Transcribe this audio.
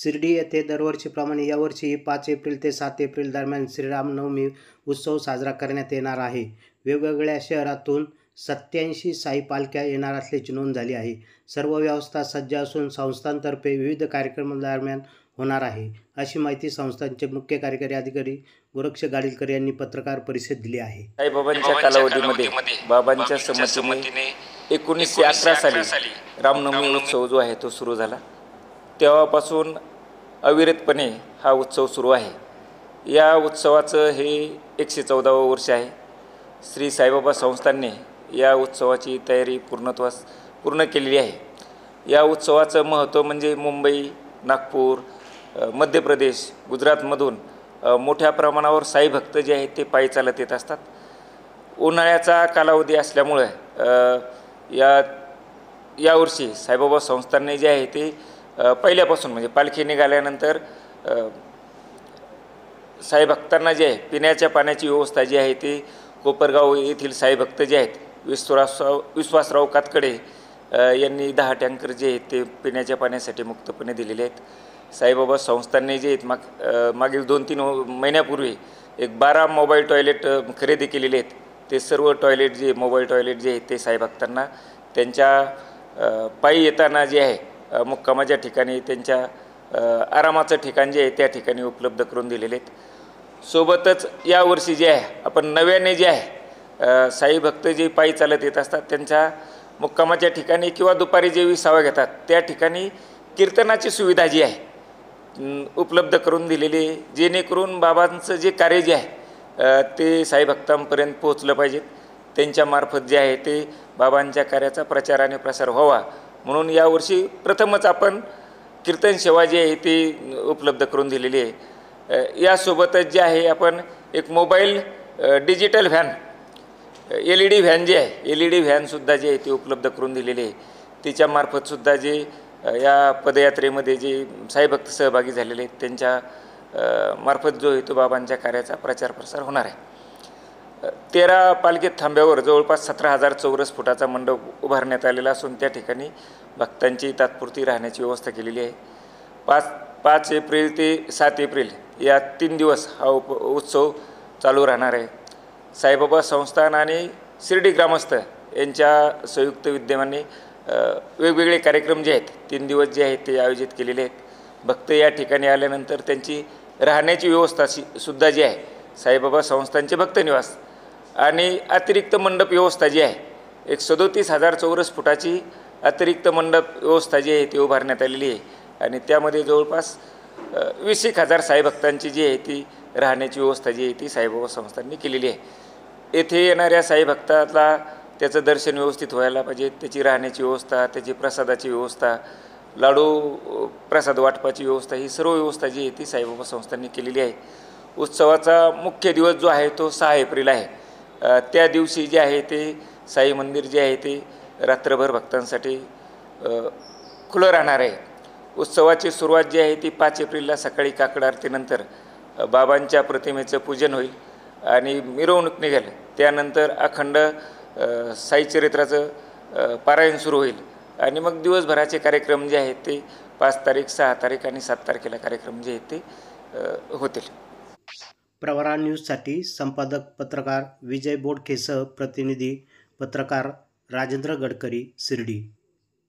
शिर्डी येथे दरवर्षीप्रमाणे यावर्षीही 5 एप्रिल ते 7 एप्रिल दरम्यान श्रीरामनवमी उत्सव साजरा करण्यात येणार आहे. वेगवेगळ्या शहरातून 87 साई पालख्या येणार असल्याची नोंद झाली आहे. सर्व व्यवस्था सज्ज असून संस्थांतर्फे विविध कार्यक्रमादरम्यान होणार आहे, अशी माहिती संस्थांचे मुख्य कार्यकारी अधिकारी गोरक्ष गाडीलकर यांनी पत्रकार परिषदेत दिली आहे. साईबाबांच्या कालावधीमध्ये बाबांच्या संमतीने 1911 साली रामनवमी उत्सव जो आहे तो सुरू झाला. तेव्हापासून अविरतपणे हा उत्सव सुरू आहे. या उत्सवाचं हे 114वं वर्ष आहे. श्री साईबाबा संस्थांनी या उत्सवाची तयारी पूर्ण केलेली आहे. या उत्सवाचं महत्त्व म्हणजे मुंबई, नागपूर, मध्य प्रदेश, गुजरातमधून मोठ्या प्रमाणावर साई भक्त जे आहेत ते पायी चालत येत असतात. उन्हाळ्याचा कालावधी असल्यामुळे यावर्षी साईबाबा संस्थांनी जे आहे ते पहिल्यापासून म्हणजे पालखी निघाल्यानंतर साई भक्तांना जे आहे पिण्याच्या पाण्याची व्यवस्था जी आहे ती कोपरगाव येथील साई भक्त जे आहेत विश्वासराव कातकडे यांनी 10 टँकर जे आहेत ते पिण्याच्या पाण्यासाठी मुक्तपणे दिलेले आहेत. साईबाबा संस्थांनी जे आहेत मागील 2-3 महिन्यापूर्वी 12 मोबाईल टॉयलेट खरेदी केलेले आहेत. ते सर्व मोबाईल टॉयलेट जे आहेत ते साई भक्तांना त्यांच्या पायी येताना जे आहे मुक्कामाच्या ठिकाणी त्यांच्या आरामाचं ठिकाण जे आहे त्या ठिकाणी उपलब्ध करून दिलेले आहेत. सोबतच यावर्षी जे आहे आपण नव्याने जे आहे साई भक्त जे पायी चालत येत असतात त्यांच्या मुक्कामाच्या ठिकाणी किंवा दुपारी जे विसावा घेतात त्या ठिकाणी कीर्तनाची सुविधा जी आहे उपलब्ध करून दिलेली आहे, जेणेकरून बाबांचं जे कार्य जे आहे ते साई भक्तांपर्यंत पोहोचलं पाहिजे. त्यांच्यामार्फत जे आहे ते बाबांच्या कार्याचा प्रचार आणि प्रसार व्हावा म्हणून यावर्षी प्रथमच आपण कीर्तन सेवा जी आहे ती उपलब्ध करून दिलेली आहे. यासोबतच जे आहे आपण एक mobile digital van LED van जी आहे LED व्हॅनसुद्धा जे आहे ती उपलब्ध करून दिलेली आहे. तिच्यामार्फतसुद्धा जे या पदयात्रेमध्ये जे साईभक्त सहभागी झालेले आहेत त्यांच्या मार्फत जो आहे तो बाबांच्या कार्याचा प्रचार प्रसार होणार आहे. 13 पालखी थांब्यावर जवळपास 17,000 चौरस फुटाचा मंडप उभारण्यात आलेला असून त्या ठिकाणी भक्तांची तात्पुरती राहण्याची व्यवस्था केलेली आहे. 5 एप्रिल ते 7 एप्रिल या 3 दिवस हा उत्सव चालू राहणार आहे. साईबाबा संस्थान आणि शिर्डी ग्रामस्थ यांच्या संयुक्त विद्यमाने वेगवेगळे कार्यक्रम जे आहेत 3 दिवस जे आहेत ते आयोजित केलेले आहेत. भक्त या ठिकाणी आल्यानंतर त्यांची राहण्याची व्यवस्था सुद्धा जी आहे साईबाबा संस्थांचे भक्त निवास आणि अतिरिक्त मंडप व्यवस्था जी आहे 37,000 चौरस फुटाची अतिरिक्त मंडप व्यवस्था जी आहे ती उभारण्यात आलेली आहे आणि त्यामध्ये जवळपास 20,000 साईभक्तांची जी आहे ती राहण्याची व्यवस्था जी आहे ती साईबाबा संस्थांनी केलेली आहे. येथे येणाऱ्या साईभक्ताला त्याचं दर्शन व्यवस्थित व्हायला पाहिजे, त्याची राहण्याची व्यवस्था, त्याची प्रसादाची व्यवस्था, लाडू प्रसाद वाटपाची व्यवस्था, ही सर्व व्यवस्था जी आहे ती साईबाबा संस्थांनी केलेली आहे. उत्सवाचा मुख्य दिवस जो आहे तो 6 एप्रिल आहे. त्या दिवशी जे आहे ते साई मंदिर जे आहे ते रात्रभर भक्तांसाठी खुलं राहणार आहे. उत्सवाची सुरुवात जी आहे ती 5 एप्रिलला सकाळी काकड आरतीनंतर बाबांच्या प्रतिमेचं पूजन होईल आणि मिरवणूक निघेल. त्यानंतर अखंड साईचरित्राचं पारायण सुरू होईल आणि मग दिवसभराचे कार्यक्रम जे आहेत ते 5 तारीख, 6 तारीख आणि 7 तारखेला कार्यक्रम जे आहेत ते होतील. प्रवरा न्यूजसाठी संपादक पत्रकार विजय बोडखेसह प्रतिनिधी पत्रकार राजेंद्र गडकरी, शिर्डी.